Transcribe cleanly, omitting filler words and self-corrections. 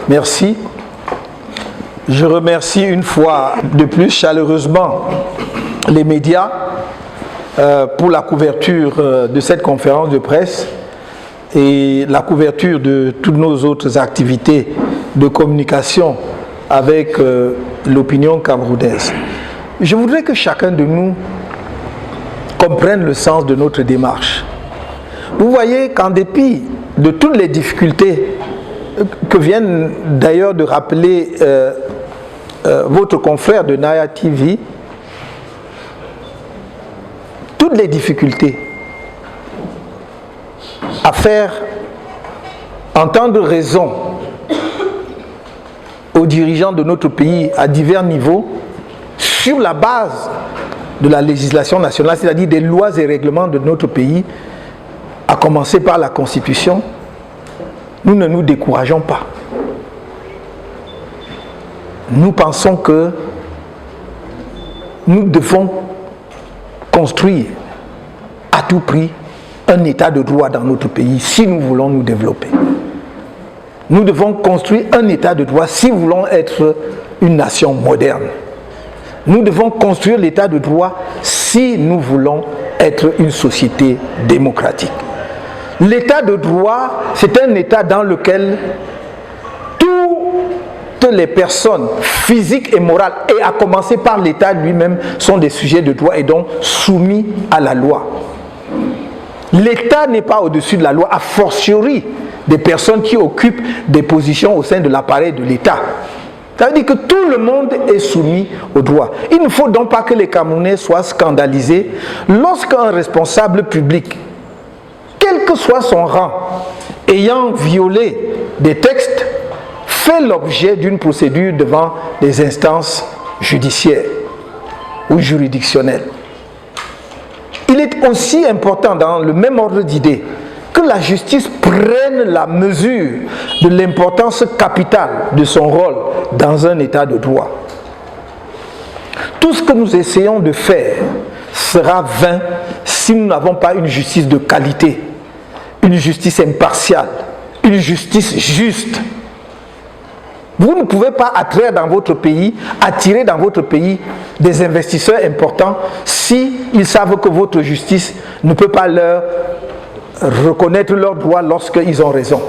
Merci. Je remercie une fois de plus chaleureusement les médias pour la couverture de cette conférence de presse et la couverture de toutes nos autres activités de communication avec l'opinion camerounaise. Je voudrais que chacun de nous comprenne le sens de notre démarche. Vous voyez qu'en dépit de toutes les difficultés que viennent d'ailleurs de rappeler votre confrère de Naya TV, toutes les difficultés à faire entendre raison aux dirigeants de notre pays à divers niveaux sur la base de la législation nationale, c'est-à-dire des lois et règlements de notre pays, à commencer par la Constitution, nous ne nous décourageons pas. Nous pensons que nous devons construire à tout prix un état de droit dans notre pays si nous voulons nous développer. Nous devons construire un état de droit si nous voulons être une nation moderne. Nous devons construire l'état de droit si nous voulons être une société démocratique. L'état de droit, c'est un état dans lequel toutes les personnes physiques et morales, et à commencer par l'État lui-même, sont des sujets de droit et donc soumis à la loi. L'État n'est pas au-dessus de la loi, a fortiori des personnes qui occupent des positions au sein de l'appareil de l'État. Ça veut dire que tout le monde est soumis au droit. Il ne faut donc pas que les Camerounais soient scandalisés lorsqu'un responsable public, quel que soit son rang, ayant violé des textes, fait l'objet d'une procédure devant les instances judiciaires ou juridictionnelles. Il est aussi important, dans le même ordre d'idées, que la justice prenne la mesure de l'importance capitale de son rôle dans un état de droit. Tout ce que nous essayons de faire sera vain si nous n'avons pas une justice de qualité, une justice impartiale, une justice juste. Vous ne pouvez pas attirer dans votre pays des investisseurs importants si ils savent que votre justice ne peut pas leur reconnaître leurs droits lorsqu'ils ont raison.